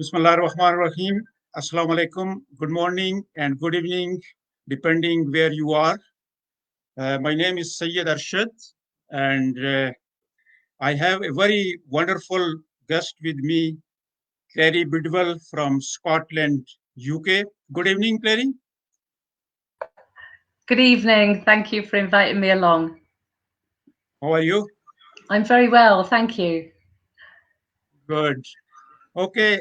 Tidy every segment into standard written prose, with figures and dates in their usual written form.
Bismillahirrahmanirrahim. Assalamu alaikum. Good morning and good evening, depending where you are. My name is Syed Arshid, and I have a very wonderful guest with me, Carole Bidwell from Scotland, UK. Good evening, Clary. Good evening. Thank you for inviting me along. How are you? I'm very well, thank you. Good. Okay,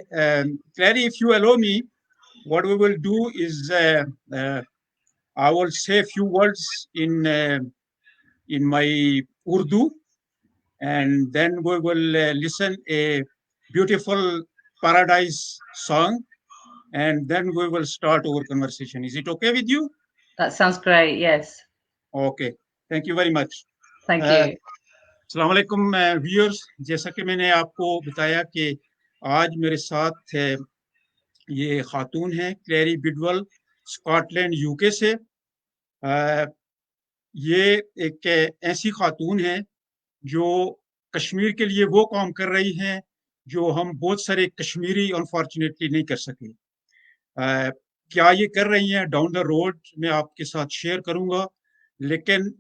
Clary, if you allow me, what we will do is I will say a few words in my Urdu, and then we will listen a beautiful paradise song, and then we will start our conversation. Is it okay with you? That sounds great, yes. Okay, thank you very much. Thank you. अस्सलाम वालेकुम viewers, जैसा कि मैंने आपको बताया कि आज मेरे साथ ये खातून हैं क्लेरी बिडवल स्कॉटलैंड यूके से। ये एक ऐसी खातून है जो कश्मीर के लिए वो काम कर रही हैं जो हम बहुत सारे कश्मीरी अनफॉर्चुनेटली नहीं कर सके। क्या ये कर रही हैं डाउन द रोड मैं आपके साथ शेयर करूंगा, लेकिन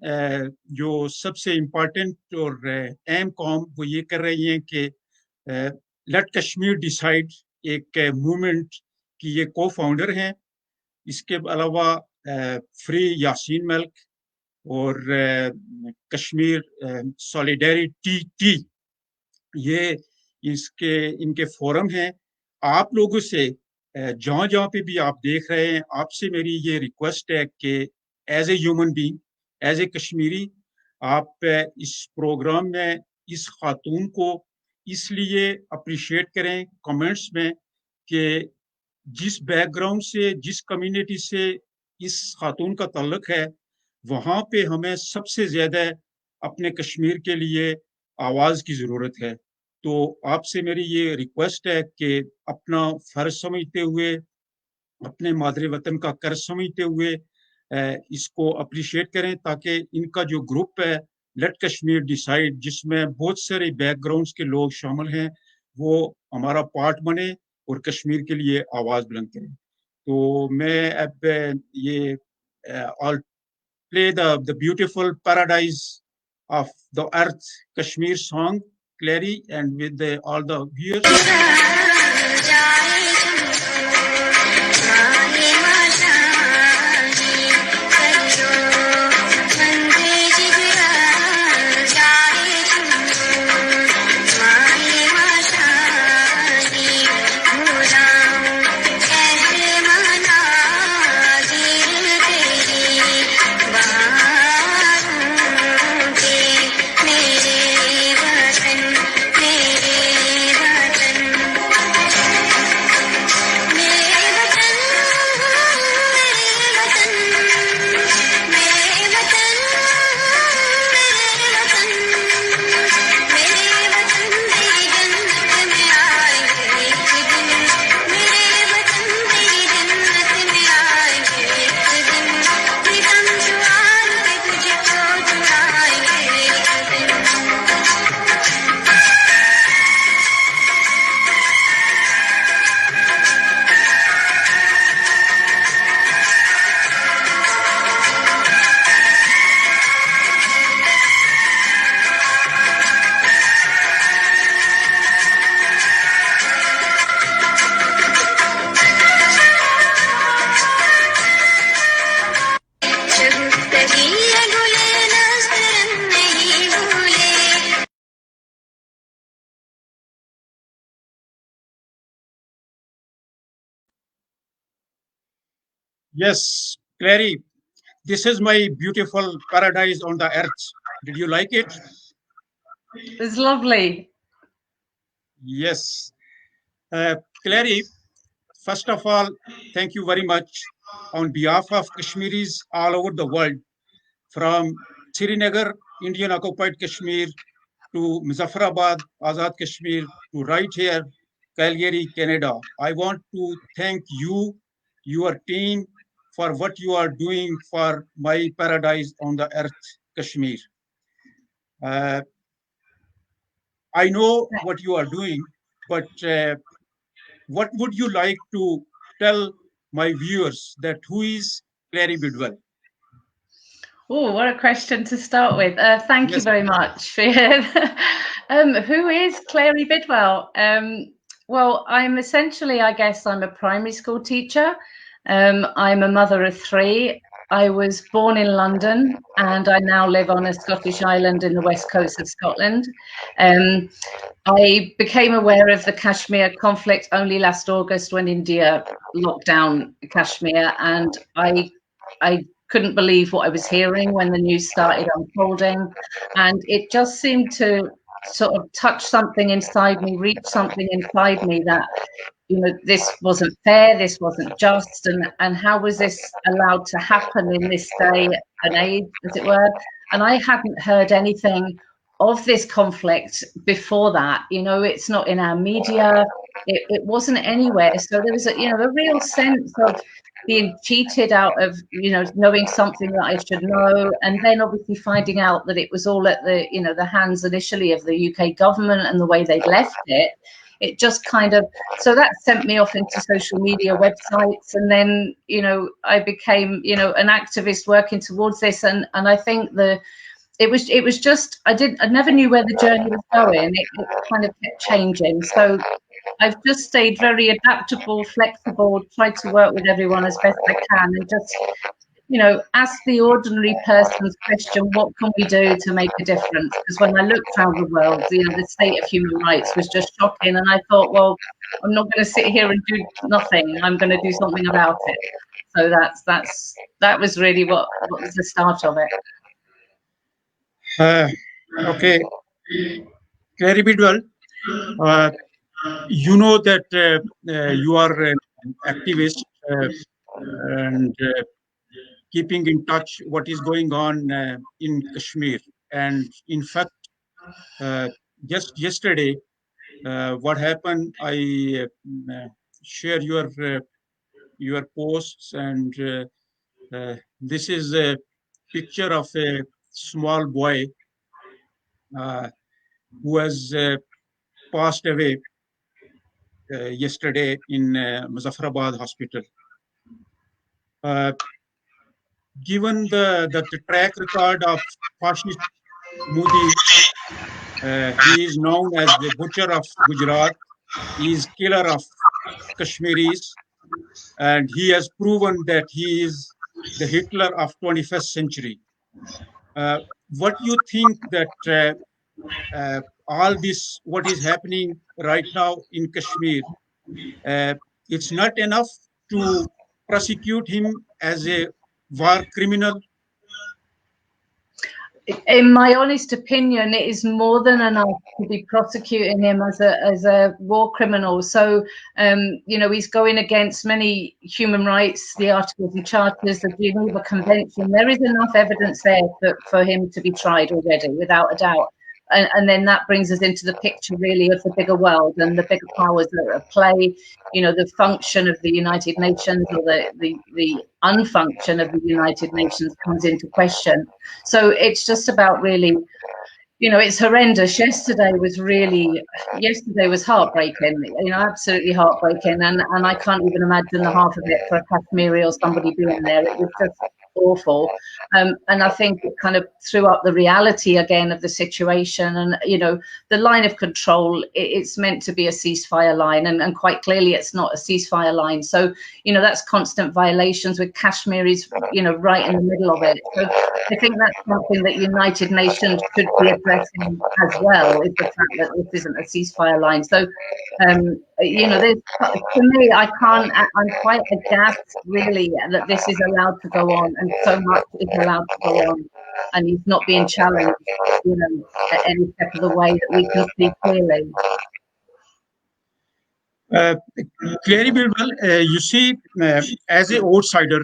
जो सबसे इम्पोर्टेंट और अहम काम वो ये कर रही हैं कि लेट कश्मीर डिसाइड एक मूवमेंट की ये को फाउंडर हैं। इसके अलावा फ्री यासीन मलिक और कश्मीर सॉलिडेरिटी टी, ये इनके फोरम हैं। आप लोगों से जहाँ जहाँ पे भी आप देख रहे हैं, आपसे मेरी ये रिक्वेस्ट है कि as a human being, as a Kashmiri, आप इस प्रोग्राम में इस खातून को इसलिए अप्रिशिएट करें कमेंट्स में कि जिस बैकग्राउंड से, जिस कम्युनिटी से इस खातून का ताल्लुक है, वहाँ पे हमें सबसे ज़्यादा अपने कश्मीर के लिए आवाज़ की ज़रूरत है। तो आपसे मेरी ये रिक्वेस्ट है कि अपना फ़र्ज समझते हुए, अपने मादरे वतन का कर्ज समझते हुए इसको अप्रिशिएट करें, ताकि इनका जो ग्रुप है लेट कश्मीर डिसाइड, जिसमें बहुत सारे बैकग्राउंड्स के लोग शामिल हैं, वो हमारा पार्ट बने और कश्मीर के लिए आवाज़ बुलंद करें। तो मैं अब ये all play the beautiful paradise of the earth Kashmir song, Clary, and with all the viewers. Yes, Clary, this is my beautiful paradise on the earth. Did you like it? It's lovely. Yes. Clary, first of all, thank you very much on behalf of Kashmiris all over the world, from Srinagar, Indian occupied Kashmir, to Muzaffarabad, Azad Kashmir, to right here, Calgary, Canada. I want to thank you, your team, for what you are doing for my paradise on the earth, Kashmir. I know what you are doing, but what would you like to tell my viewers that who is Carole Bidwell? Oh, what a question to start with. Thank you Yes. very much. Who is Clary Bidwell? Well, I'm essentially, I guess, I'm a primary school teacher. I'm a mother of three. I was born in London and I now live on a Scottish island in the west coast of Scotland. I became aware of the Kashmir conflict only last August when India locked down Kashmir, and I couldn't believe what I was hearing when the news started unfolding, and it just seemed to sort of touch something inside me, reach something inside me that, you know, this wasn't fair, this wasn't just, and how was this allowed to happen in this day and age, as it were? And I hadn't heard anything of this conflict before that. You know, it's not in our media, it wasn't anywhere. So there was a, you know, a real sense of being cheated out of, you know, knowing something that I should know, and then obviously finding out that it was all at the, you know, the hands initially of the UK government and the way they'd left it. It just kind of, so that sent me off into social media websites, and then, you know, I became, you know, an activist working towards this, and I think it was just, I never knew where the journey was going. It kind of kept changing. So I've just stayed very adaptable, flexible, tried to work with everyone as best I can, and just, you know, ask the ordinary person's question, what can we do to make a difference? Because when I looked around the world, you know, the state of human rights was just shocking. And I thought, well, I'm not going to sit here and do nothing. I'm going to do something about it. So that was really what was the start of it. Okay, Carole Bidwell, you know that you are an activist and keeping in touch what is going on in Kashmir. And in fact, just yesterday, what happened, I share your posts, and this is a picture of a small boy who has passed away yesterday in Muzaffarabad hospital. Given the track record of fascist Modi, he is known as the butcher of Gujarat. He is killer of Kashmiris, and he has proven that he is the Hitler of 21st century. What do you think that all this, what is happening right now in Kashmir, it's not enough to prosecute him as a war criminal? In my honest opinion, it is more than enough to be prosecuting him as a war criminal. So, you know, he's going against many human rights, the Articles and Charters, the Geneva Convention. There is enough evidence there for him to be tried already, without a doubt. And then that brings us into the picture really of the bigger world and the bigger powers that are at play. You know, the function of the United Nations, or the unfunction of the United Nations comes into question. So it's just about really, you know, it's horrendous. Yesterday was heartbreaking, you know, absolutely heartbreaking. And I can't even imagine the half of it for a Kashmiri or somebody being there. It was just awful. And I think it kind of threw up the reality again of the situation. And, you know, the line of control, it's meant to be a ceasefire line. And quite clearly it's not a ceasefire line. So, you know, that's constant violations with Kashmiris, you know, right in the middle of it. So I think that's something that United Nations should be addressing as well, is the fact that this isn't a ceasefire line. So, you know, to me, I'm quite aghast, really, that this is allowed to go on, and so much is allowed to go on, and he's not being challenged, you know, at any step of the way that we can see clearly. Very well. You see, as an outsider,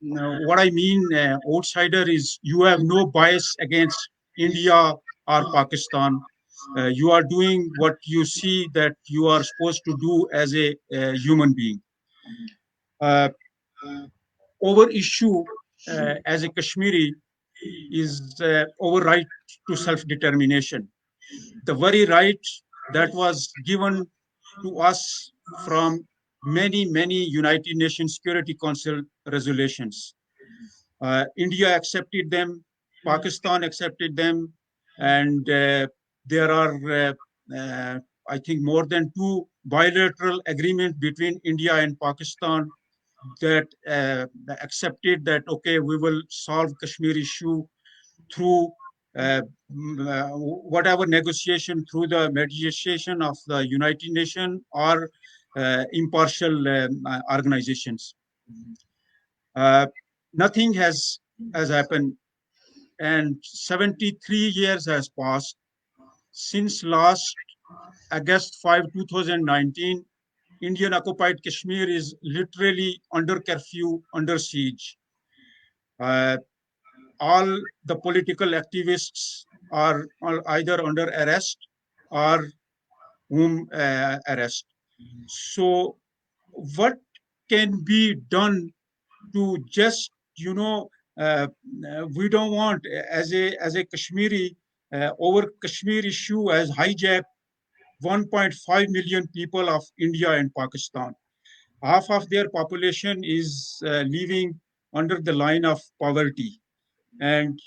what I mean, outsider is you have no bias against India or Pakistan. You are doing what you see that you are supposed to do as a human being. Our issue as a Kashmiri is our right to self-determination. The very right that was given to us from many United Nations Security Council resolutions. India accepted them, Pakistan accepted them, and there are, I think, more than 2 bilateral agreements between India and Pakistan that accepted that, okay, we will solve Kashmir issue through whatever negotiation, through the mediation of the United Nations or impartial organizations. Nothing has happened, and 73 years has passed since last August 5, 2019. Indian occupied Kashmir is literally under curfew, under siege. All the political activists are either under arrest or home arrest. So what can be done to just, we don't want, as a Kashmiri, over Kashmir issue has hijacked 1.5 million people of India and Pakistan. Half of their population is living under the line of poverty. And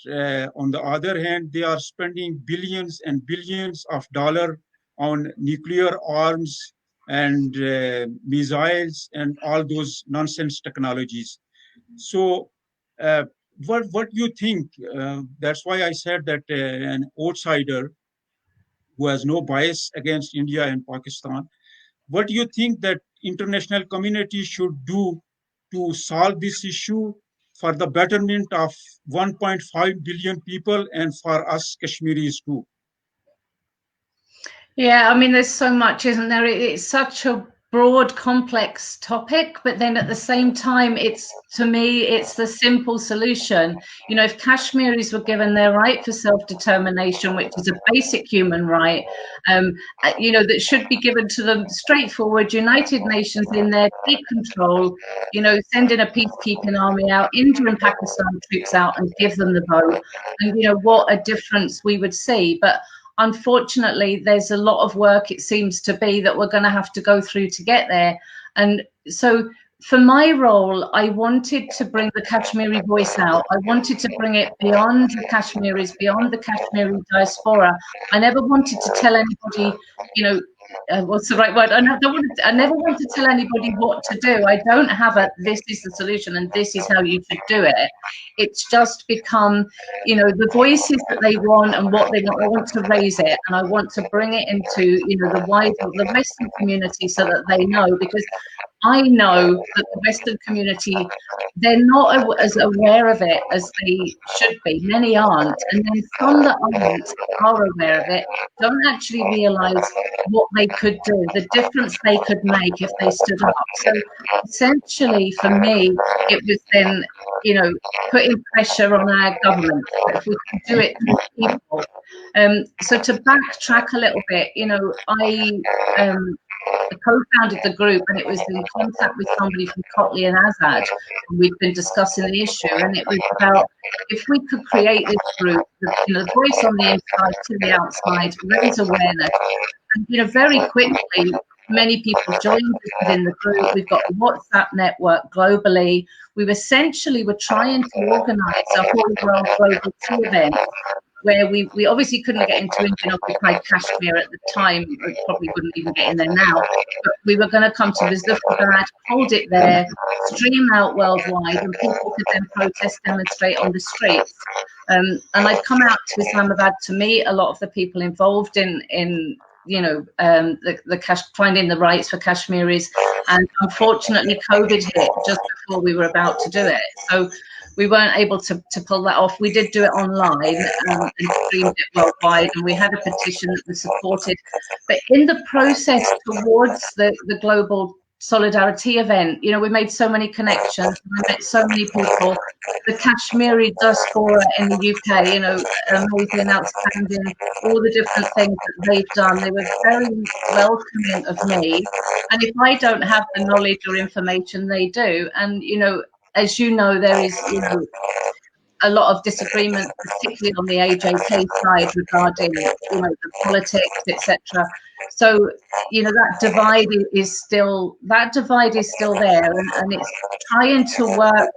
on the other hand, they are spending billions and billions of dollars on nuclear arms and missiles and all those nonsense technologies. So, what you think? That's why I said that an outsider who has no bias against India and Pakistan. What do you think that international community should do to solve this issue for the betterment of 1.5 billion people and for us Kashmiris too? Yeah, I mean, there's so much, isn't there? It's such a broad, complex topic, but then at the same time, to me, it's the simple solution. You know, if Kashmiris were given their right for self-determination, which is a basic human right, that should be given to them straightforward, United Nations in there, take control, sending a peacekeeping army out, India and Pakistan troops out and give them the vote. And, what a difference we would see. But unfortunately, there's a lot of work, it seems to be, that we're going to have to go through to get there. And so for my role, I wanted to bring the Kashmiri voice out. I wanted to bring it beyond the Kashmiris, beyond the Kashmiri diaspora. I never wanted to tell anybody, what's the right word? I never want to tell anybody what to do. I don't have this is the solution and this is how you should do it. It's just become, the voices that they want and what they want. I want to raise it, and I want to bring it into, the Western community so that they know, because I know that the Western community, they're not as aware of it as they should be. Many aren't. And then some that are aware of it, don't actually realise what they could do, the difference they could make if they stood up. So essentially, for me, it was then, putting pressure on our government, if we can do it to people. So to backtrack a little bit, I co-founded the group, and it was in contact with somebody from Kotley and Azad, and we'd been discussing the issue, and it was about if we could create this group, the voice on the inside to the outside, raise awareness, and very quickly, many people joined us within the group. We've got a WhatsApp network globally. We essentially were trying to organise a whole world global tea event, where we obviously couldn't get into Indian occupied Kashmir at the time. We probably wouldn't even get in there now. But we were going to come to Vizitabad, hold it there, stream out worldwide, and people could then protest, demonstrate on the streets. And I'd come out to Islamabad to meet a lot of the people involved in finding the rights for Kashmiris. And unfortunately, COVID hit just before we were about to do it. So we weren't able to pull that off. We did do it online and streamed it worldwide, and we had a petition that was supported. But in the process towards the global solidarity event, we made so many connections. We met so many people. The Kashmiri diaspora in the UK, amazing, outstanding, all the different things that they've done. They were very welcoming of me. And if I don't have the knowledge or information, they do. And, as you know, there is, a lot of disagreement, particularly on the AJK side regarding, the politics, etc. So, that divide is still there, and it's trying to work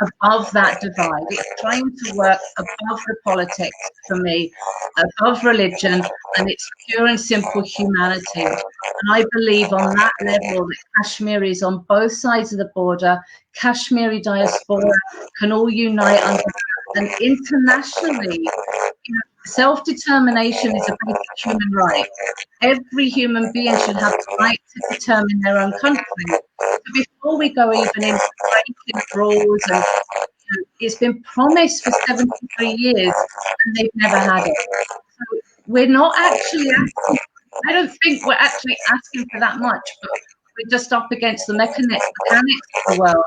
above that divide. It's trying to work above the politics for me, above religion, and it's pure and simple humanity. And I believe on that level that Kashmiris on both sides of the border, Kashmiri diaspora, can all unite under that. And internationally, self-determination is a basic human right. Every human being should have the right to determine their own country. So before we go even into breaking rules, and it's been promised for 73 years and they've never had it. So we're not actually asking, I don't think we're actually asking for that much, but we're just up against the mechanics of the world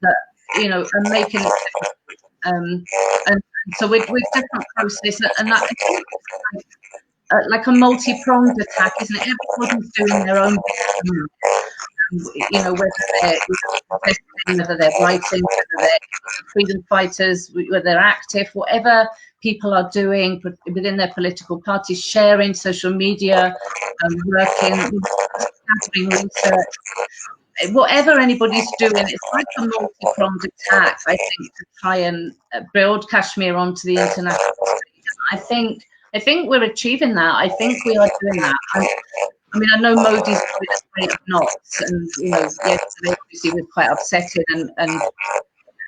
that, are making it. And so with different process, and that like a multi-pronged attack, isn't it? Everybody's doing their own whether they're writing, whether they're freedom fighters, whether they're active, whatever people are doing within their political parties, sharing social media, working, gathering research, whatever anybody's doing, it's like a multi-pronged attack, I think, to try and build Kashmir onto the international stage. I think we're achieving that. I think we are doing that. I mean, I know Modi's doing a great of knots, and yesterday obviously was quite upsetting, and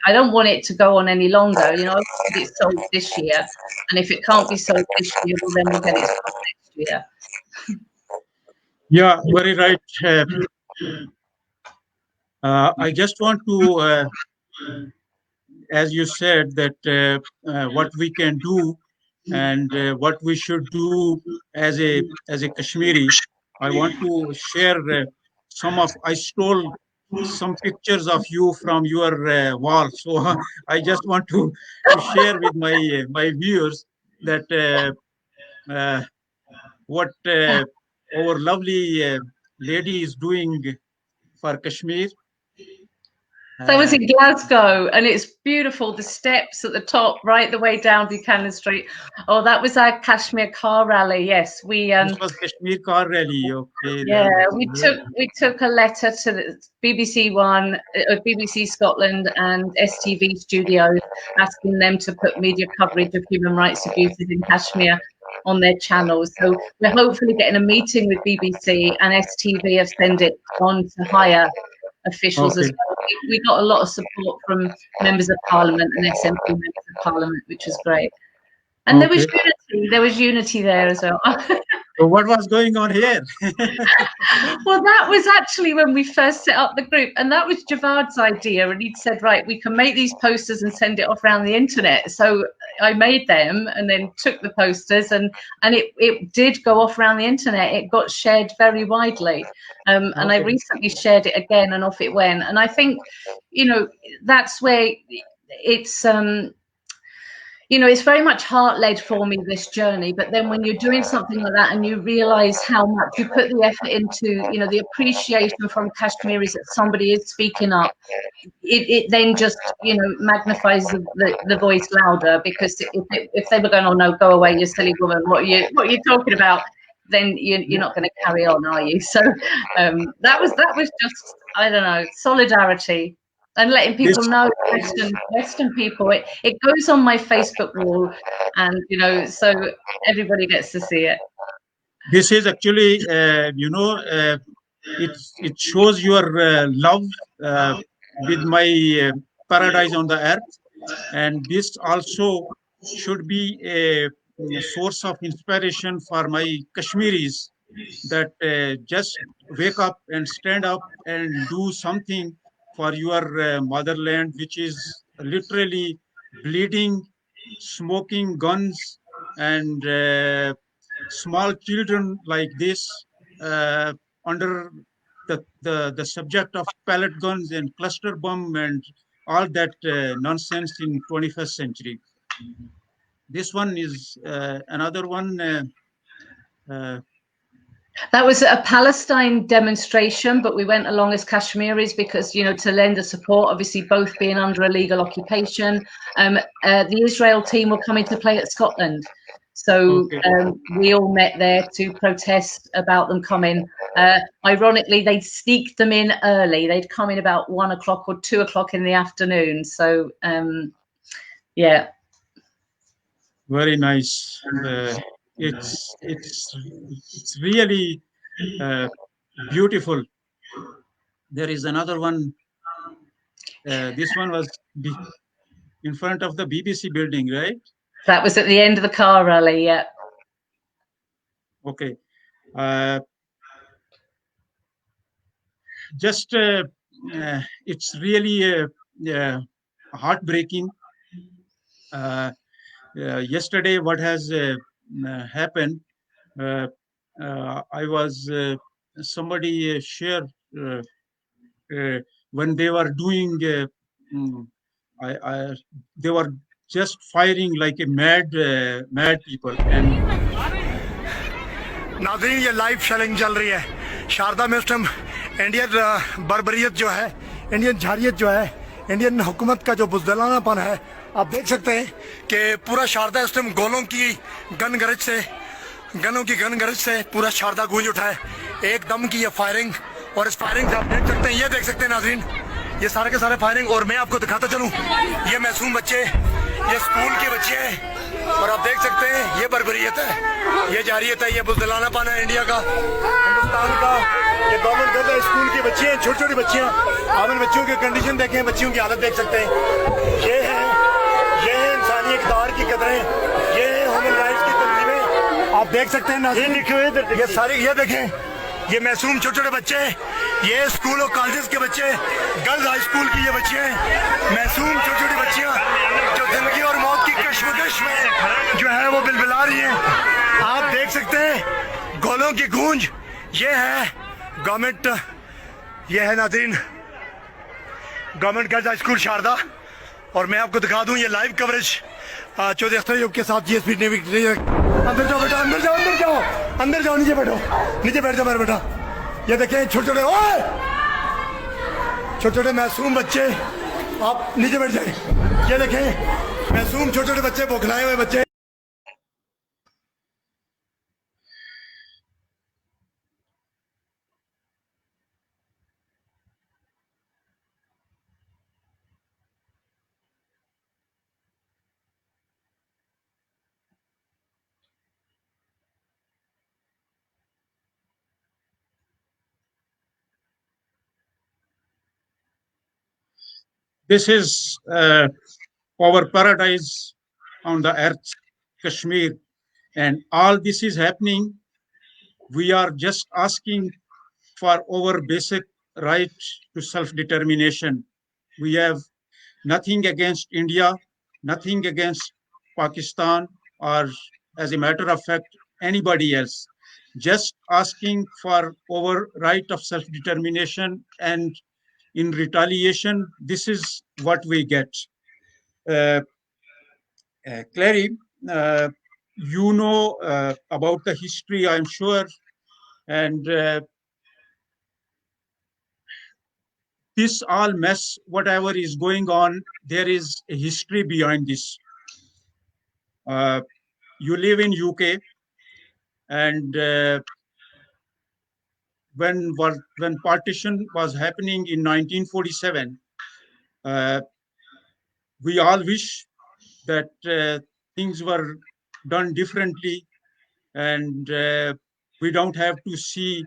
I don't want it to go on any longer. I want it sold this year, and if it can't be sold this year, well, then we'll get it sold next year. Yeah, very right. I just want to, as you said, that what we can do and what we should do as a Kashmiri. I want to share I stole some pictures of you from your wall. So I just want to share with my viewers that what our lovely lady is doing for Kashmir. So I was in Glasgow, and it's beautiful. The steps at the top, right the way down Buchanan Street. Oh, that was our Kashmir Car Rally. Yes, This was Kashmir Car Rally. Okay. Yeah, we took a letter to the BBC One, BBC Scotland, and STV Studios, asking them to put media coverage of human rights abuses in Kashmir on their channels. So we're hopefully getting a meeting with BBC, and STV have sent it on to higher officials as well. We got a lot of support from members of Parliament and SNP members of Parliament, which was great. And there was unity. There was unity there as well. So what was going on here? Well, that was actually when we first set up the group, and that was Javad's idea. And he'd said, right, we can make these posters and send it off around the internet. So I made them and then took the posters, and it did go off around the internet. It got shared very widely. And I recently shared it again, and off it went. And I think, that's where it's it's very much heart-led for me, this journey. But then when you're doing something like that and you realize how much you put the effort into, the appreciation from Kashmiris that somebody is speaking up, it then just, magnifies the voice louder. Because if they were going, oh no, go away, you silly woman, what are you talking about? Then you're not going to carry on, are you? So that was just, I don't know, solidarity. And letting people know, Western people, it goes on my Facebook wall, and so everybody gets to see it. This is actually, it shows your love with my paradise on the earth, and this also should be a source of inspiration for my Kashmiris, that just wake up and stand up and do something for your motherland, which is literally bleeding, smoking guns, and small children like this under the subject of pellet guns and cluster bomb and all that nonsense in 21st century. This one is another one. That was a Palestine demonstration, but we went along as Kashmiris because, to lend the support, obviously both being under illegal occupation. The Israel team were coming to play at Scotland. So we all met there to protest about them coming. Ironically, they'd sneaked them in early. They'd come in about 1 o'clock or 2 o'clock in the afternoon. So, yeah. Very nice. It's really beautiful. There is another one. This one was in front of the BBC building, right? That was at the end of the car rally, yeah. Okay. It's really heartbreaking. Yesterday, what has happened, I was, somebody shared when they were doing, they were just firing like a mad people. And नाज़रीन, ये live shelling चल रही है शारदा में। उस time Indian बर्बरियत जो है, Indian झारियत जो है, इंडियन हुकूमत का जो बुज़दिलानापन है, आप देख सकते हैं कि पूरा शारदा इस टाइम गोलों की गन गरज से पूरा शारदा गूंज उठा है। एकदम की ये फायरिंग, और इस फायरिंग से आप देख सकते हैं, ये देख सकते हैं नाज़रीन, ये सारे के सारे फायरिंग। और मैं आपको दिखाता चलूँ, ये मासूम बच्चे, ये स्कूल के बच्चे हैं, और आप देख सकते हैं ये बर्बरियत है, ये जारियत है, ये बुज़दिलानापन है इंडिया का, हिंदुस्तान का। ये गवर्नमेंट गर्ल है, स्कूल की बच्चे हैं, छोटी छोटी बच्चियाँ। आप इन बच्चियों की कंडीशन देखें, बच्चियों की हालत देख सकते हैं। ये है इंसानी इक़्तिदार की कदरें, ये है ह्यूमन राइट्स की तंजीमें। आप देख सकते हैं नाज़रीन, ये सारी, ये देखें, ये मासूम छोटे छोटे बच्चे, ये स्कूल और कॉलेजेस के बच्चे, गर्ल्स हाई स्कूल की ये बच्चे हैं, मासूम छोटी छोटी बच्चियाँ जो जिंदगी और मौत की कश्मकश में जो है वो बिलबिला रही हैं। आप देख सकते हैं गोलों की गूंज। ये है गवर्नमेंट, ये है नाज़रीन government girls high school Sharda. और मैं आपको दिखा दूं ये लाइव कवरेज चौधरी अख्तर योग के साथ जीएसपी नेवी। अंदर जाओ बेटा, अंदर जाओ, नीचे बैठो, नीचे बैठ जाओ मेरा बेटा। ये देखें छोटे छोटे मासूम बच्चे, आप नीचे बैठ जाए। ये देखें मासूम छोटे छोटे बच्चे, बौखलाए हुए बच्चे। this is our paradise on the earth, Kashmir, and all this is happening. We are just asking for our basic right to self-determination. We have nothing against India, nothing against Pakistan, or as a matter of fact, anybody else. Just asking for our right of self-determination, and in retaliation, this is what we get. Clary, you know about the history, I'm sure, and this all mess, whatever is going on, there is a history behind this. You live in UK, and when partition was happening in 1947, we all wish that things were done differently, and we don't have to see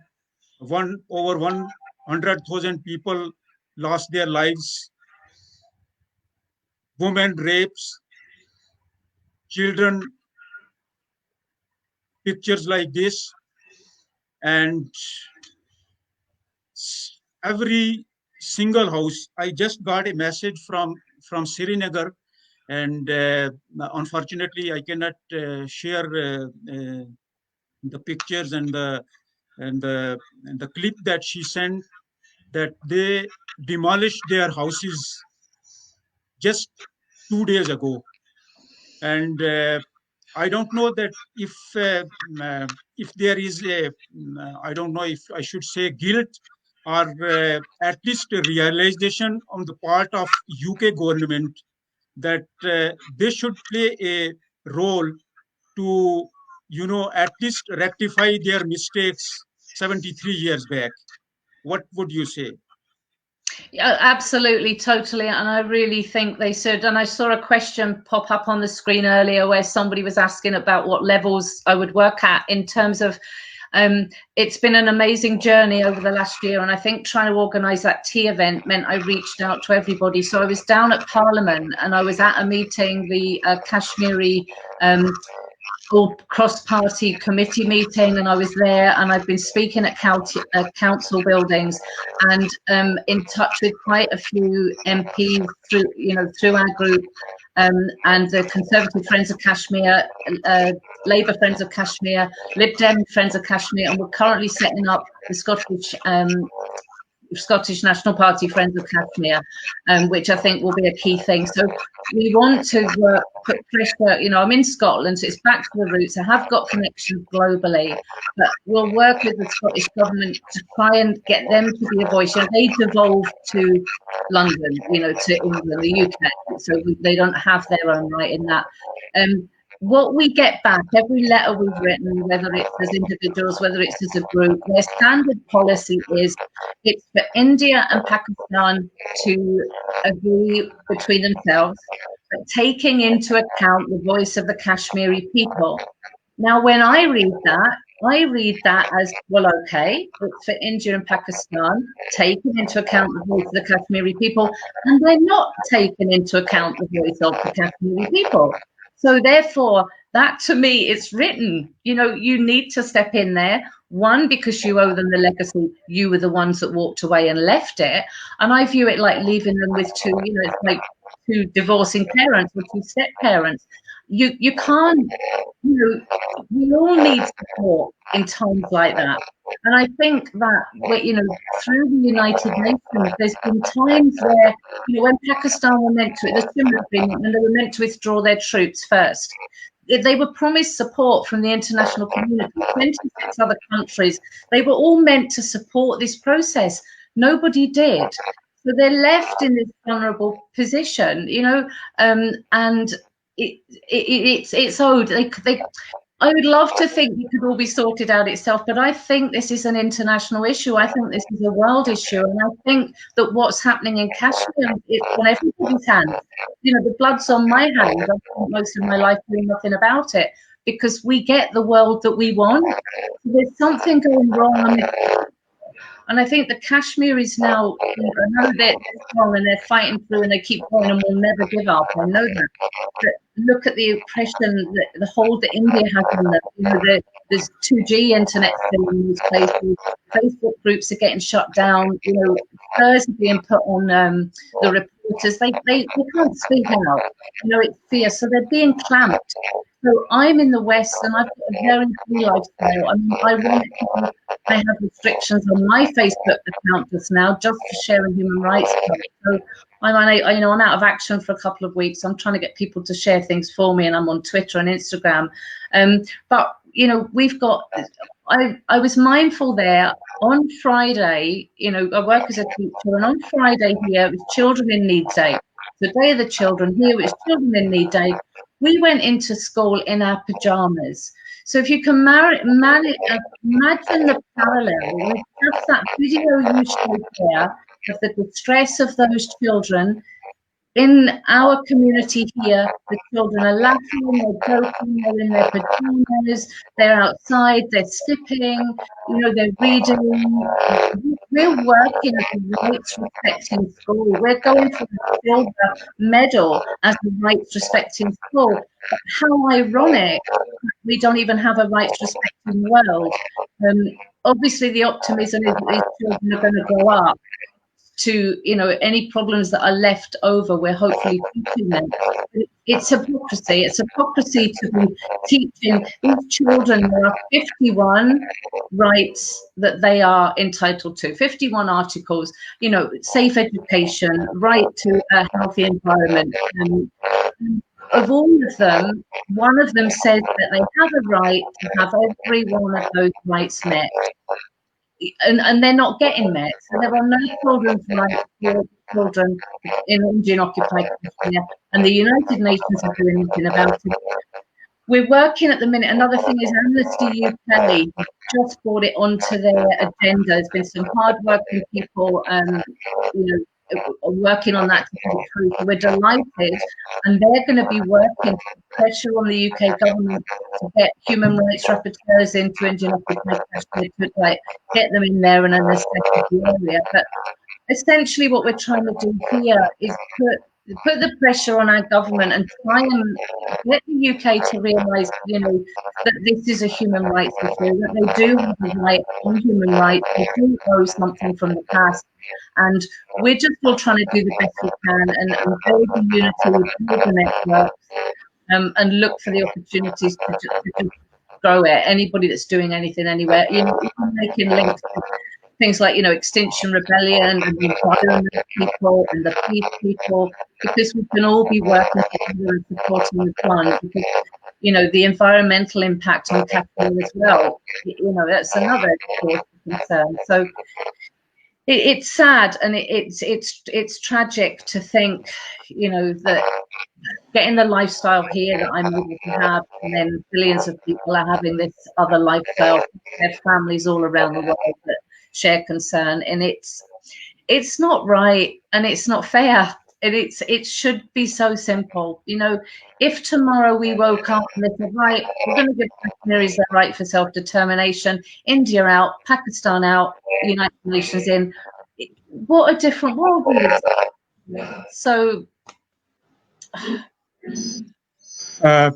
over 100,000 people lost their lives, women rapes, children, pictures like this, and every single house. I just got a message from Srinagar, and unfortunately I cannot share the pictures and the clip that she sent, that they demolished their houses just 2 days ago. And I don't know that if there is a, I don't know if I should say guilt or at least a realization on the part of UK government that they should play a role to, at least rectify their mistakes 73 years back. What would you say? Yeah, absolutely, totally. And I really think they should. And I saw a question pop up on the screen earlier where somebody was asking about what levels I would work at in terms of, it's been an amazing journey over the last year. And I think trying to organise that tea event meant I reached out to everybody. So I was down at Parliament and I was at a meeting, the Kashmiri or cross-party committee meeting, and I was there, and I've been speaking at council buildings, and in touch with quite a few MPs through our group, and the Conservative Friends of Kashmir, Labour Friends of Kashmir, Lib Dem Friends of Kashmir, and we're currently setting up the Scottish National Party Friends of Kashmir, which I think will be a key thing. So we want to put pressure, I'm in Scotland, so it's back to the roots. I have got connections globally, but we'll work with the Scottish government to try and get them to be a voice. They devolved to London, to England, the UK, so they don't have their own right in that. What we get back, every letter we've written, whether it's as individuals, whether it's as a group, their standard policy is it's for India and Pakistan to agree between themselves, but taking into account the voice of the Kashmiri people. Now, when I read that as, well, okay, it's for India and Pakistan, taking into account the voice of the Kashmiri people, and they're not taking into account the voice of the Kashmiri people. So therefore, that to me, it's written, you need to step in there. One, because you owe them the legacy. You were the ones that walked away and left it. And I view it like leaving them with two, it's like two divorcing parents or two step parents. You can't, we all need support in times like that. And I think that, through the United Nations, there's been times where, when Pakistan were meant to, the Similar Agreement, when they were meant to withdraw their troops first, they were promised support from the international community, 26 other countries. They were all meant to support this process. Nobody did. So they're left in this vulnerable position, and it's owed. I would love to think it could all be sorted out itself, but I think this is an international issue. I think this is a world issue, and I think that what's happening in Kashmir is on everybody's hands. The blood's on my hands. I've spent most of my life doing nothing about it because we get the world that we want. There's something going wrong. And I think the Kashmiris now, I know they're strong and they're fighting through and they keep going and will never give up. I know that. But look at the oppression, the hold that India has on them. There's 2G internet still in these places. Facebook groups are getting shut down. Spurs are being put on the reporters. They can't speak out. It's fierce. So they're being clamped. So I'm in the West and I've got a very free lifestyle. Ironically, I have restrictions on my Facebook account just now, just for sharing human rights. So I'm out of action for a couple of weeks. I'm trying to get people to share things for me, and I'm on Twitter and Instagram. But we've got. I was mindful there on Friday. I work as a teacher, and on Friday here it was Children in Need Day. The Day of the Children. Here it was Children in Need Day. We went into school in our pajamas. So if you can imagine the parallel with just that video you showed there of the distress of those children. In our community here, the children are laughing, they're joking, they're in their pajamas, they're outside, they're skipping, they're reading. We're working at a rights respecting school. We're going for the silver medal as a rights respecting school. But how ironic we don't even have a rights respecting world. Obviously, the optimism is that these children are going to grow up to, any problems that are left over, we're hopefully teaching them. It's hypocrisy. It's hypocrisy to be teaching these children there are 51 rights that they are entitled to, 51 articles, safe education, right to a healthy environment, of all of them, one of them says that they have a right to have every one of those rights met. And they're not getting met. So there are no children's rights for children in Indian occupied Kashmir, and the United Nations are doing nothing about it. We're working at the minute. Another thing is Amnesty UK just brought it onto their agenda. There's been some hard-working people, working on that to put it through. So we're delighted, and they're going to be working to pressure on the UK government to get human rights rapporteurs into Indian occupied Kashmir to get them in there and assess the area. But essentially, what we're trying to do here is put the pressure on our government and try and get the UK to realise, that this is a human rights issue, that they do have a right on human rights, they do owe something from the past, and we're just all trying to do the best we can and build the unity, build the networks, and look for the opportunities to just grow it. Anybody that's doing anything anywhere, making links to things like, Extinction Rebellion and the environment people and the peace people, because we can all be working together and supporting the fund, because, the environmental impact on Kashmir as well, that's another cause of concern. So it's sad, and it's tragic to think, that getting the lifestyle here that I'm able to have, and then billions of people are having this other lifestyle, their families all around the world that share concern, and it's not right and it's not fair, and it should be so simple. If tomorrow we woke up and they said, right, we're going to give Kashmiris their right for self-determination, India out, Pakistan out, United Nations in, what a different world we live in. So I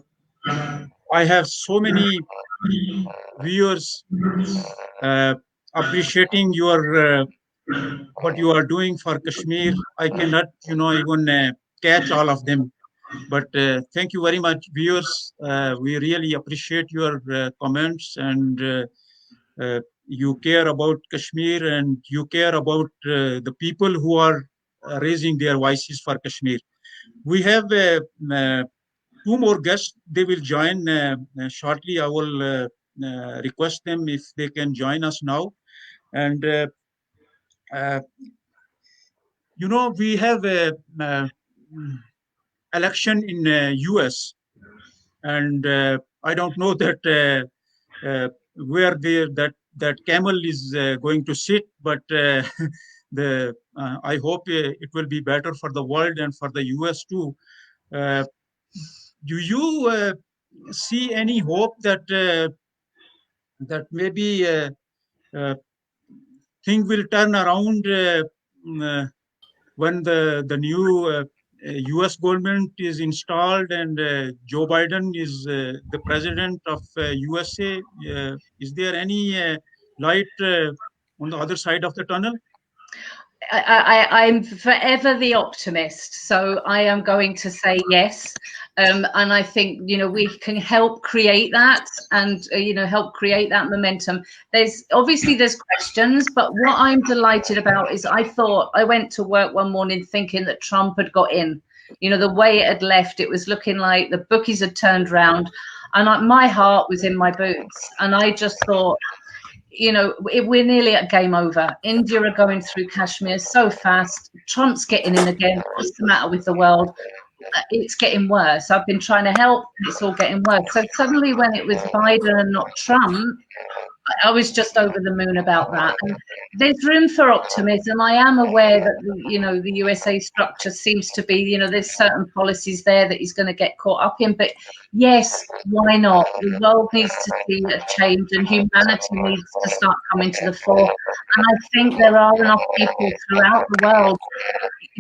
have so many viewers appreciating your what you are doing for Kashmir. I cannot, even catch all of them. But thank you very much, viewers. We really appreciate your comments, and you care about Kashmir, and you care about the people who are raising their voices for Kashmir. We have two more guests. They will join shortly. I will request them if they can join us now. And, we have a election in US, and I don't know that where that camel is going to sit, but I hope it will be better for the world and for the US too. Do you see any hope that that maybe thing will turn around when the new U.S. government is installed and Joe Biden is the president of USA? Is there any light on the other side of the tunnel? I'm forever the optimist, so I am going to say yes. And I think, we can help create that, and, help create that momentum. There's questions, but what I'm delighted about is I went to work one morning thinking that Trump had got in. The way it had left, it was looking like the bookies had turned round, and my heart was in my boots. And I just thought, we're nearly at game over. India are going through Kashmir so fast. Trump's getting in again. What's the matter with the world? It's getting worse. I've been trying to help, and it's all getting worse. So suddenly when it was Biden and not Trump, I was just over the moon about that. And there's room for optimism. I am aware that the USA structure seems to be, there's certain policies there that he's going to get caught up in. But yes, why not? The world needs to see a change, and humanity needs to start coming to the fore. And I think there are enough people throughout the world.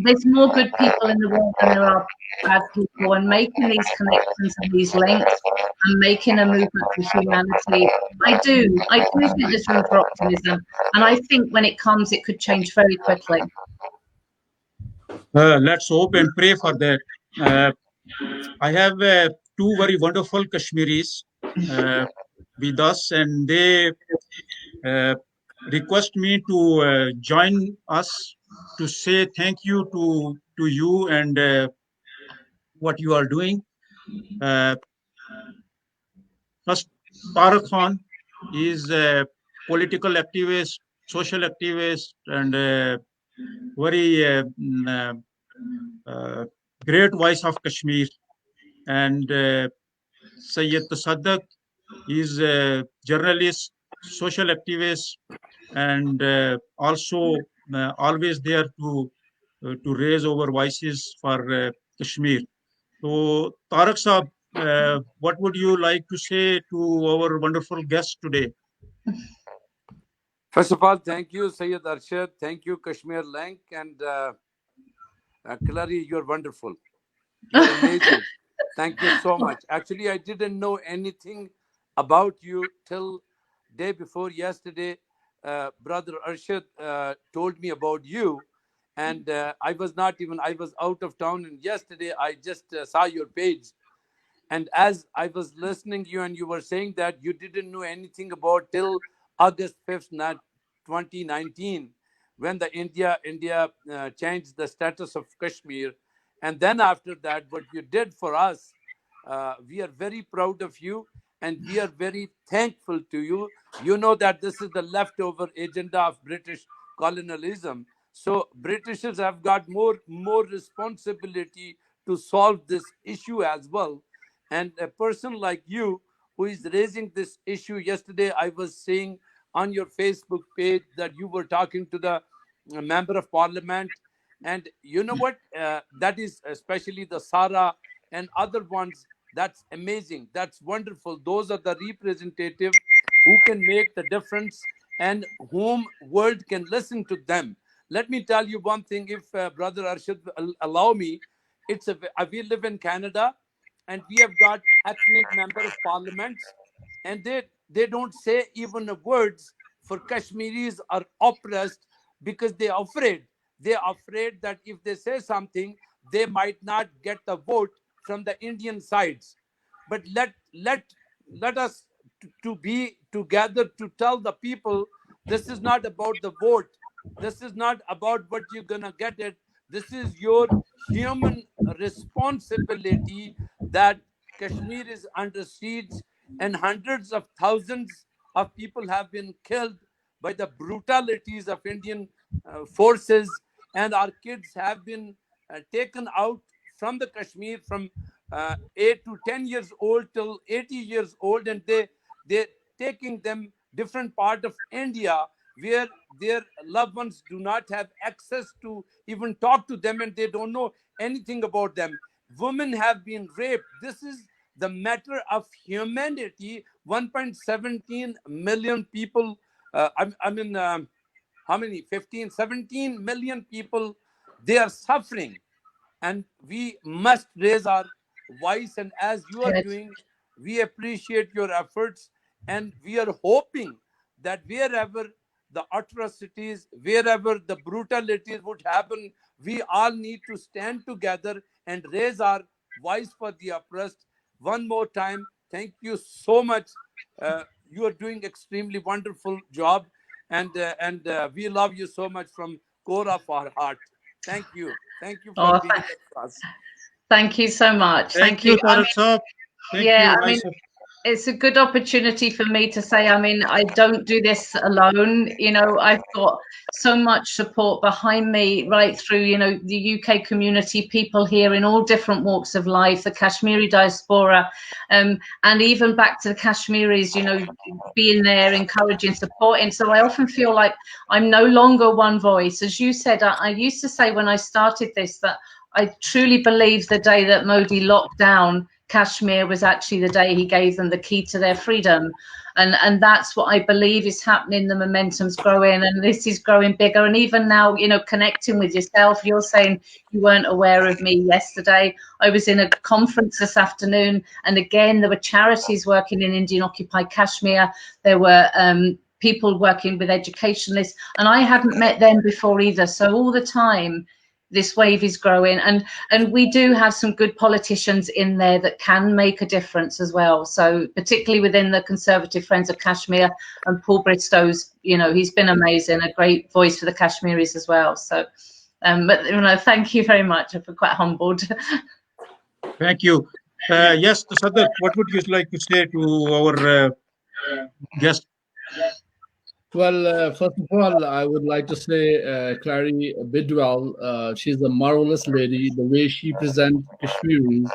There's more good people in the world than there are bad people, and making these connections and these links and making a movement for humanity, I do think there's room for optimism, and I think when it comes, it could change very quickly. Let's hope and pray for that. I have two very wonderful Kashmiris with us, and they request me to join us to say thank you to you and what you are doing. First, Tariq Khan is a political activist, social activist, and very great voice of Kashmir. And Syed Tasaddaq is a journalist, social activist, and also always there to raise our voices for Kashmir. So, Tariq Saab, what would you like to say to our wonderful guest today? First of all, thank you, Syed Arshid. Thank you, Kashmir Link. And Clary, you're wonderful. You're amazing. Thank you so much. Actually, I didn't know anything about you till day before yesterday. Brother Arshid told me about you. And I was out of town. And yesterday, I just saw your page. And as I was listening to you and you were saying that you didn't know anything about till August 5th, 2019, when the India changed the status of Kashmir. And then after that, what you did for us, we are very proud of you and we are very thankful to you. You know that this is the leftover agenda of British colonialism. So Britishers have got more responsibility to solve this issue as well. And a person like you who is raising this issue, yesterday I was saying on your Facebook page that you were talking to the member of parliament. And you know what? That is especially the Sara and other ones. That's amazing. That's wonderful. Those are the representatives who can make the difference and whom world can listen to them. Let me tell you one thing, if Brother Arshid will allow me. We live in Canada, and we have got ethnic member of parliaments, and they don't say even the words for Kashmiris are oppressed because they are afraid. They are afraid that if they say something, they might not get the vote from the Indian sides. But let us to be together to tell the people this is not about the vote. This is not about what you're gonna get it. This is your human responsibility that Kashmir is under siege and hundreds of thousands of people have been killed by the brutalities of Indian forces, and our kids have been taken out from the Kashmir from 8 to 10 years old till 80 years old, and they're taking them different part of India where their loved ones do not have access to even talk to them, and they don't know anything about them. Women have been raped. This is the matter of humanity. 1.17 million people, how many? 17 million people, they are suffering. And we must raise our voice. And as you are doing, we appreciate your efforts. And we are hoping that wherever the atrocities, wherever the brutalities would happen, we all need to stand together and raise our voice for the oppressed. One more time, thank you so much. You are doing extremely wonderful job, and we love you so much from core of our heart. Thank you. Thank you for being with us. Thank you so much. Thank you, Tariq Saab. Thank you. It's a good opportunity for me to say, I don't do this alone. I've got so much support behind me right through, the UK community, people here in all different walks of life, the Kashmiri diaspora, and even back to the Kashmiris, being there, encouraging, supporting. So I often feel like I'm no longer one voice. As you said, I used to say when I started this that I truly believe the day that Modi locked down Kashmir was actually the day he gave them the key to their freedom. And that's what I believe is happening. The momentum's growing and this is growing bigger. And even now, connecting with yourself, you're saying you weren't aware of me yesterday. I was in a conference this afternoon. And again, there were charities working in Indian occupied Kashmir. There were people working with educationalists, and I hadn't met them before either. So all the time, this wave is growing, and we do have some good politicians in there that can make a difference as well. So particularly within the Conservative Friends of Kashmir, and Paul Bristow's, he's been amazing, a great voice for the Kashmiris as well. So, but thank you very much. I feel quite humbled. Thank you. Yes, Sadat, what would you like to say to our guest? Well, first of all, I would like to say Carole Bidwell, she's a marvelous lady. The way she presents Kashmiris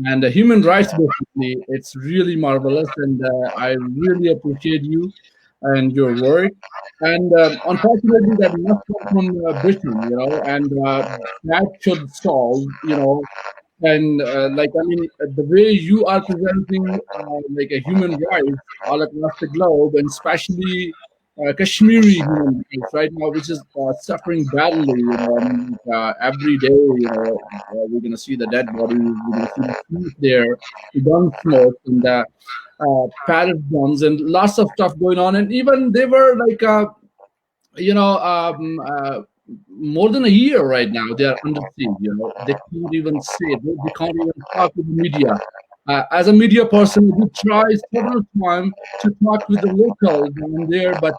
and human rights, basically, it's really marvelous. And I really appreciate you and your work. And unfortunately, that must come from Britain, and that should solve, and like I mean, the way you are presenting like a human rights all across the globe, and especially Kashmiri human rights right now, which is suffering badly. I mean, every day, we're gonna see the dead bodies, we're gonna see the smoke there, the gun smoke, and pellet guns, and lots of stuff going on. And even they were like, you know, more than a year right now. They are under siege. They can't even say. They can't even talk with the media. As a media person, we try several times to talk with the locals down there, but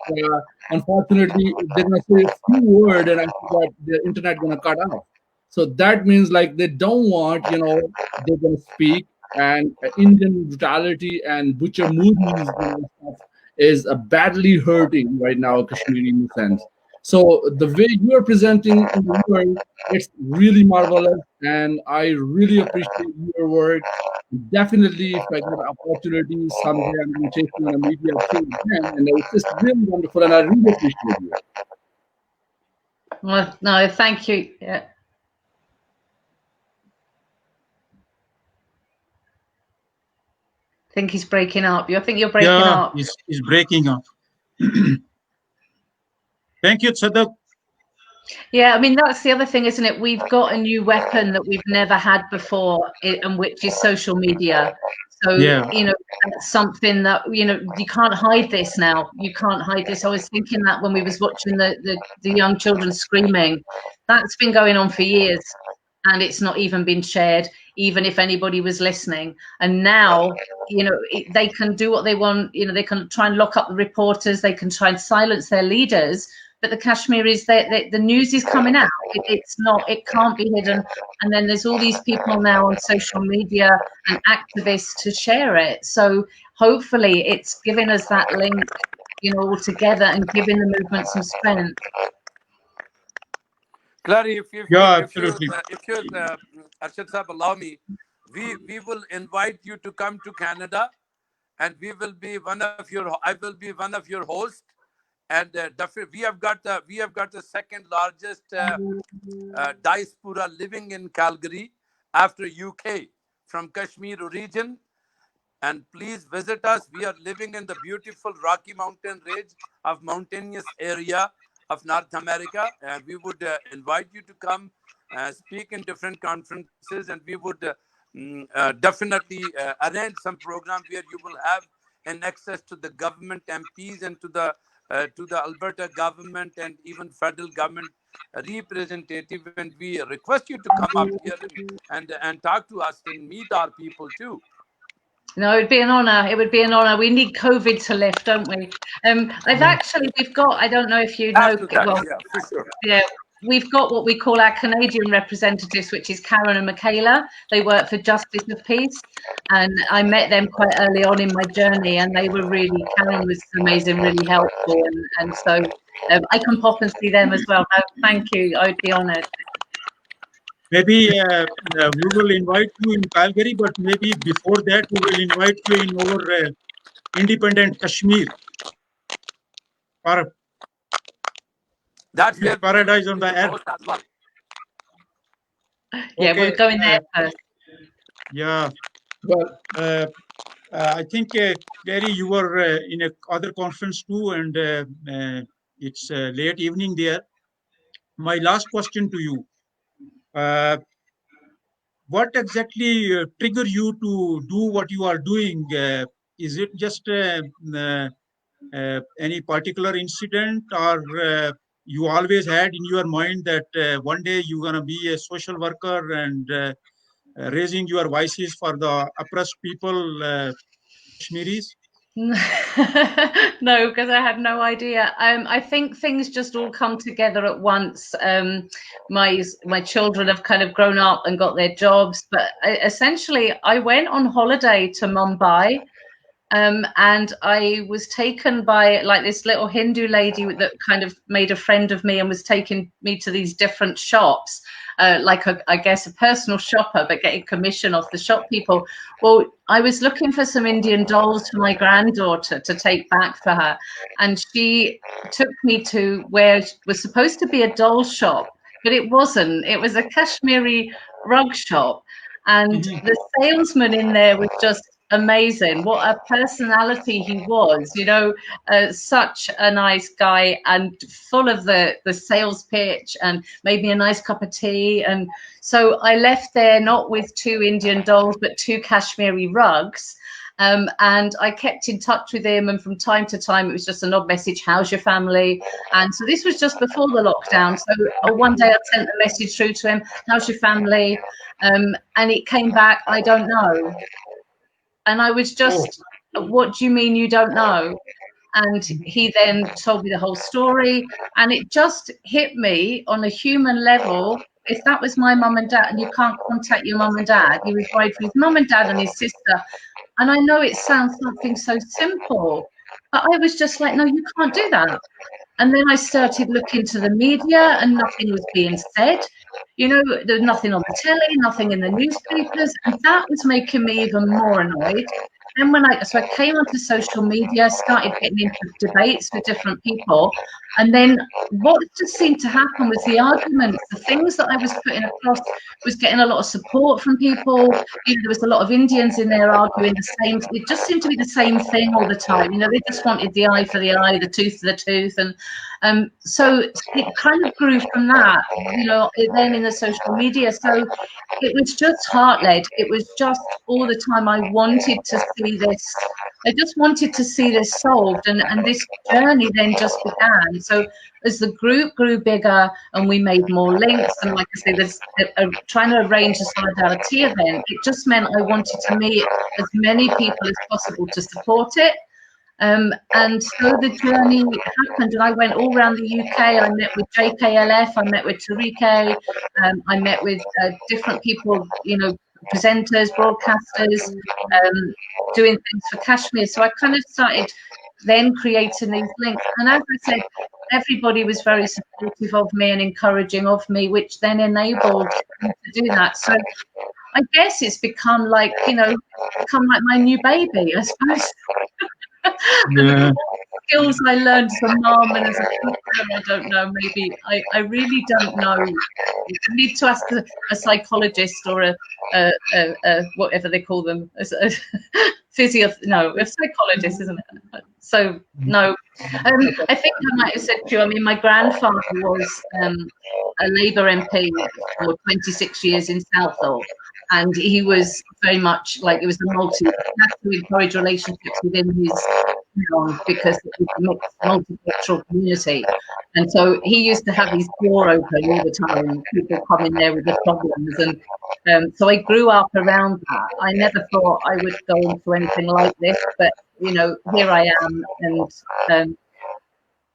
unfortunately, they're gonna say a few words, and after that, the internet gonna cut off. So that means like they don't want, they're gonna speak. And Indian brutality and butcher movies, stuff is badly hurting right now Kashmir in a sense. So the way you are presenting in the world, it's really marvelous, and I really appreciate your work. Definitely, if I get an opportunity someday, I'm going to take you on a media show again, and it's just really wonderful, and I really appreciate you. Well, no, thank you. Yeah. I think he's breaking up. I think you're breaking up. He's breaking up. Thank you, Sadat. Yeah, I mean, that's the other thing, isn't it? We've got a new weapon that we've never had before, and which is social media. So, that's something that, you can't hide this now. You can't hide this. I was thinking that when we was watching the young children screaming, that's been going on for years, and it's not even been shared, even if anybody was listening. And now, they can do what they want. They can try and lock up the reporters. They can try and silence their leaders. But the Kashmiris, the news is coming out. It can't be hidden. And then there's all these people now on social media and activists to share it. So hopefully it's giving us that link, all together, and giving the movement some strength. Clary, if you Arshid Sahab, allow me, we will invite you to come to Canada, and I will be one of your hosts. And we have got the second largest diaspora living in Calgary after UK from Kashmir region. And please visit us. We are living in the beautiful Rocky Mountain range of mountainous area of North America, and we would invite you to come speak in different conferences, and we would definitely arrange some program where you will have an access to the government MPs and to the Alberta government and even federal government representative, and we request you to come up here and talk to us and meet our people too. No, it'd be an honor. It would be an honor. We need COVID to lift, don't we? We've got, I don't know if you know. Yeah, for sure. Yeah, we've got what we call our Canadian representatives, which is Karen and Michaela. They work for Justice of Peace. And I met them quite early on in my journey, and they were Karen was amazing, really helpful. And so I can pop and see them as well. No, thank you. I'd be honored. Maybe we will invite you in Calgary, but maybe before that, we will invite you in our independent Kashmir. That's paradise on the earth. Yeah, we're going there first. Yeah. Well, I think, Gary, you were in a other conference too, and it's late evening there. My last question to you. What exactly trigger you to do what you are doing? Is it just any particular incident, or you always had in your mind that one day you're going to be a social worker and raising your voices for the oppressed people, Kashmiris? No, because I had no idea. I think things just all come together at once. My children have kind of grown up and got their jobs, but essentially I went on holiday to Mumbai. And I was taken by like this little Hindu lady that kind of made a friend of me and was taking me to these different shops, like I guess a personal shopper, but getting commission off the shop people. Well, I was looking for some Indian dolls for my granddaughter to take back for her. And she took me to where was supposed to be a doll shop, but it wasn't. It was a Kashmiri rug shop. And the salesman in there was just amazing. What a personality he was, you know, such a nice guy and full of the sales pitch, and made me a nice cup of tea. And so I left there not with 2 Indian dolls, but 2 Kashmiri rugs. And I kept in touch with him, and from time to time it was just an odd message, how's your family? And so this was just before the lockdown. So one day I sent a message through to him, how's your family? And it came back, I don't know. And I was just, what do you mean you don't know? And he then told me the whole story, and it just hit me on a human level. If that was my mum and dad, and you can't contact your mum and dad, he was worried for his mum and dad and his sister. And I know it sounds something so simple, but I was just like, no, you can't do that. And then I started looking to the media, and nothing was being said. You know, there's nothing on the telly, nothing in the newspapers, and that was making me even more annoyed. Then so I came onto social media, started getting into debates with different people, and then what just seemed to happen was the arguments, the things that I was putting across was getting a lot of support from people. You know, there was a lot of Indians in there arguing the same. It just seemed to be the same thing all the time. You know, they just wanted the eye for the eye, the tooth for the tooth, and so it kind of grew from that. You know, then in the social media, so it was just heart-led. It was just all the time I wanted to see this. I just wanted to see this solved, and this journey then just began. So as the group grew bigger and we made more links, and like I say, there's trying to arrange a solidarity event, it just meant I wanted to meet as many people as possible to support it. And so the journey happened, and I went all around the UK. I met with JKLF, I met with Tariq, I met with different people, you know, presenters, broadcasters, doing things for Kashmir. So I kind of started then creating these links. And as I said, everybody was very supportive of me and encouraging of me, which then enabled me to do that. So I guess it's become like, you know, my new baby, I suppose. Yeah. Skills I learned as a mom and as a teacher, I don't know, maybe I really don't know. You need to ask a psychologist or a whatever they call them, a psychologist, isn't it? So no, I think I might have said to you, I mean, my grandfather was a Labour MP for 26 years in Southall. And he was very much like, it was a had to encourage relationships within his town because it was a mixed multicultural community. And so he used to have his door open all the time, people come in there with their problems. And so I grew up around that. I never thought I would go into anything like this, but, you know, here I am. And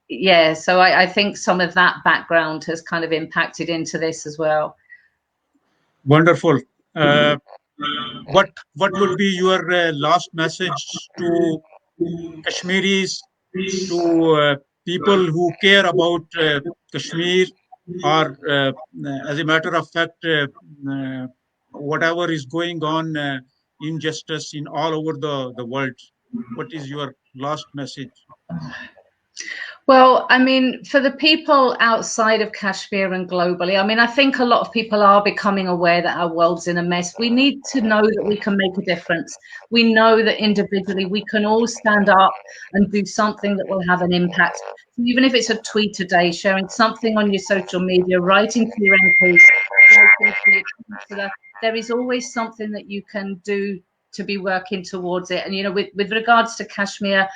yeah, so I think some of that background has kind of impacted into this as well. Wonderful. What would be your last message to Kashmiris, to people who care about Kashmir, or as a matter of fact, whatever is going on, injustice in all over the world? What is your last message? Well, I mean, for the people outside of Kashmir and globally, I mean, I think a lot of people are becoming aware that our world's in a mess. We need to know that we can make a difference. We know that individually we can all stand up and do something that will have an impact. So even if it's a tweet a day, sharing something on your social media, writing to your MPs, writing to your councillor, there is always something that you can do to be working towards it. And, you know, with regards to Kashmir,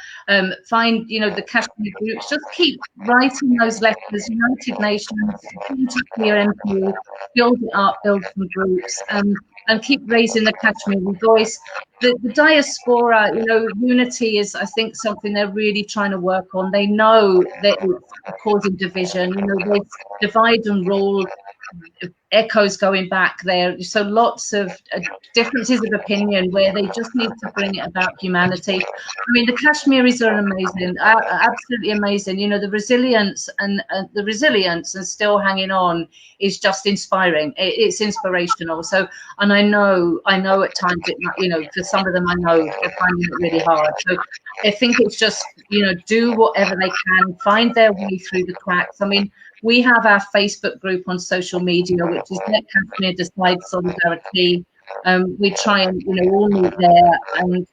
find, you know, the Kashmir groups, just keep writing those letters, United Nations, contact your MP, build it up, build some groups, and keep raising the Kashmiri voice. the diaspora, unity is, I think, something they're really trying to work on. They know that it's causing division. There's divide and rule echoes going back there. So lots of differences of opinion where they just need to bring it about humanity. I mean, the Kashmiris are amazing, absolutely amazing. The resilience and still hanging on is just inspiring. It's inspirational. So, and I know at times, for some of them, I know they're finding it really hard. So I think it's just, do whatever they can, find their way through the cracks. I mean, we have our Facebook group on social media, which is Let Kashmir Decide Solidarity. We try and, all meet there and,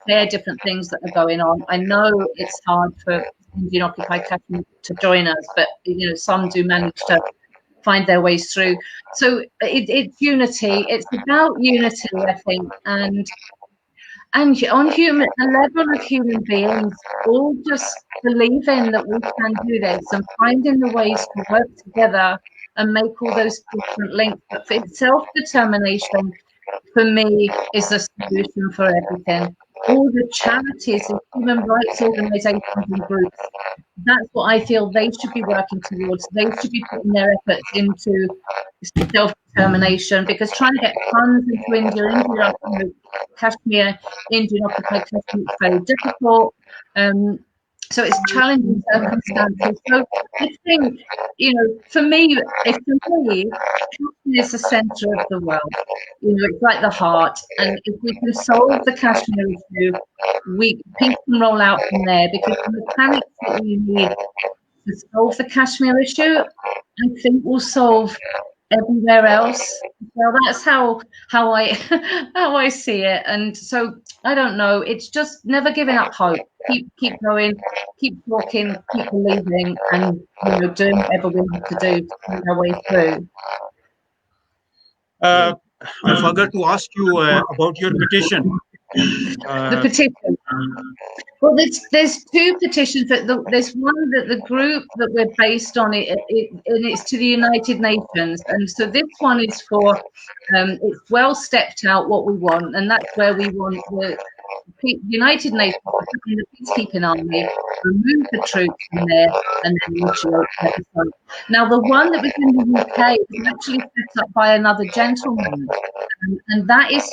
share different things that are going on. I know it's hard for Indian occupied Kashmir to join us, but, some do manage to find their ways through. So it's unity. It's about unity, I think, and on the level of human beings, all just believing that we can do this and finding the ways to work together and make all those different links. But self-determination, for me, is the solution for everything. All the charities and human rights organizations and groups, that's what I feel they should be working towards. They should be putting their efforts into self-determination, because trying to get funds into Kashmir, Indian occupied Kashmir, is very difficult. So it's challenging circumstances. So I think, for me, Kashmir is the centre of the world. It's like the heart. And if we can solve the Kashmir issue, peace can roll out from there, because the mechanics that we need to solve the Kashmir issue, I think will solve everywhere else. Well, that's how I how I see it. And so I don't know, it's just never giving up hope. Keep going, keep walking, keep believing, and doing whatever we have to do to find our way through. I forgot to ask you about your petition. The petition. Well, there's two petitions. There's one that the group that we're based on, and it's to the United Nations. And so this one is for, it's well stepped out what we want, and that's where we want the United Nations, the peacekeeping army, remove the troops from there, and then initiate genocide. Now, the one that was in the UK was actually set up by another gentleman, and that is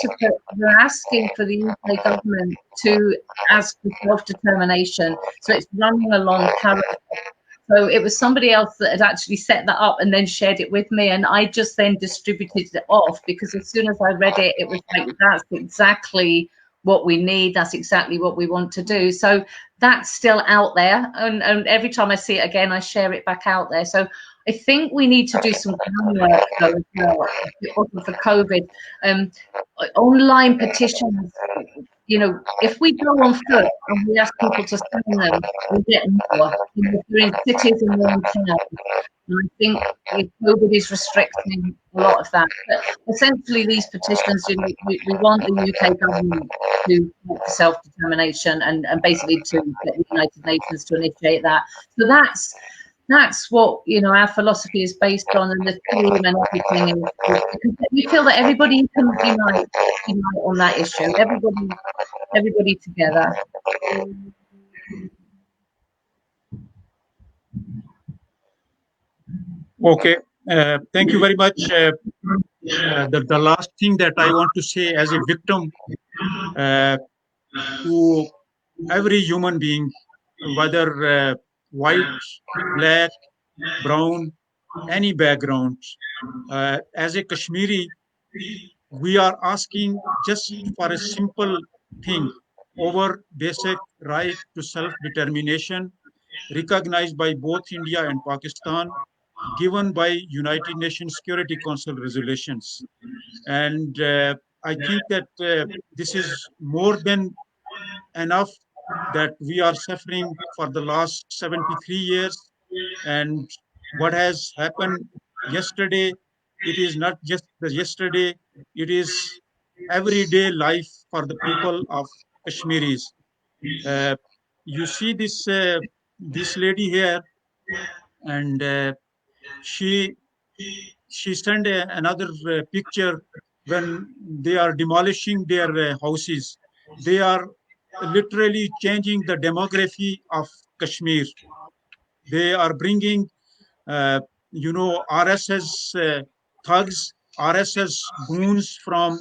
we're asking for the UK government to ask for self-determination. So it's running along parallel. So it was somebody else that had actually set that up and then shared it with me, and I just then distributed it off, because as soon as I read it, it was like, that's exactly what we need, that's exactly what we want to do. So that's still out there, and every time I see it again, I share it back out there. So I think we need to do some groundwork though as well for COVID. Online petitions, if we go on foot and we ask people to sign them, we get more. If you're in cities and you're in towns, and I think if COVID is restricting a lot of that. But essentially, these petitions, we want the UK government to make self-determination and basically to get the United Nations to initiate that. So that's what our philosophy is based on, and the theme and everything is because we feel that everybody can unite on that issue. Everybody together. Okay, thank you very much. The last thing that I want to say, as a victim to every human being, whether white, black, brown, any background, as a Kashmiri, we are asking just for a simple thing: our basic right to self-determination, recognized by both India and Pakistan, given by United Nations Security Council resolutions. And I think that this is more than enough, that we are suffering for the last 73 years. And what has happened yesterday, it is not just the yesterday, it is everyday life for the people of Kashmiris. You see this lady here, and she sent another picture when they are demolishing their houses, they are literally changing the demography of Kashmir. They are bringing, RSS thugs, RSS goons from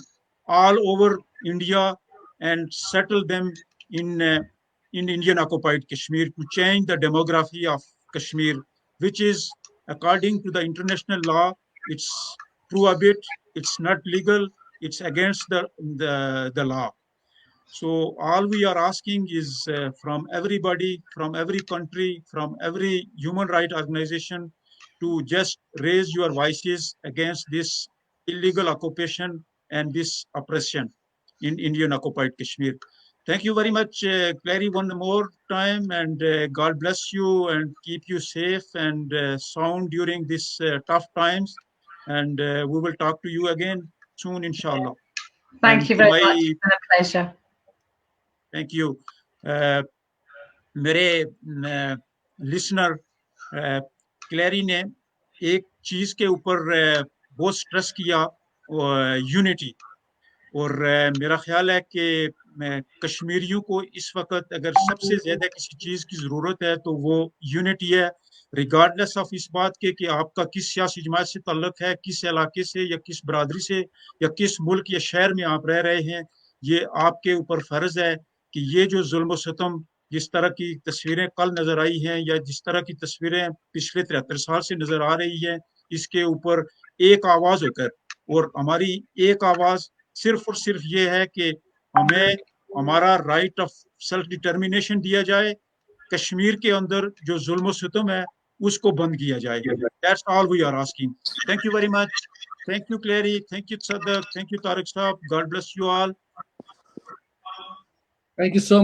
all over India and settle them in Indian occupied Kashmir to change the demography of Kashmir, which is, according to the international law, it's prohibit, it's not legal, it's against the law. So all we are asking is from everybody, from every country, from every human rights organization to just raise your voices against this illegal occupation and this oppression in Indian occupied Kashmir. Thank you very much, Clary, one more time, and God bless you and keep you safe and sound during these tough times. And we will talk to you again soon, inshallah. Thank you very much. It's been a pleasure. Thank you. मेरे listener क्लैरी ने एक चीज के ऊपर बहुत stress किया, unity, और मेरा ख्याल है कि कश्मीरियों को इस वक्त अगर सबसे ज्यादा किसी चीज की जरूरत है तो वो यूनिटी है, रिगार्डलेस ऑफ इस बात के कि आपका किस सियासी जमात से ताल्लुक है, किस इलाके से या किस बरादरी से या किस मुल्क या शहर में आप रह रहे हैं। ये आपके ऊपर फर्ज है कि ये जो जुल्म सितम, जिस तरह की तस्वीरें कल नजर आई हैं या जिस तरह की तस्वीरें पिछले 73 साल से नजर आ रही है, इसके ऊपर एक आवाज होकर, और हमारी एक आवाज सिर्फ और सिर्फ ये है कि हमें हमारा राइट ऑफ सेल्फ डिटर्मिनेशन दिया जाए, कश्मीर के अंदर जो जुल्म सितम है उसको बंद किया जाए। That's all we are asking. Thank you very much. Thank you Clary, thank you Sadak, thank you Tariq sahab, god bless you all. Thank you so much.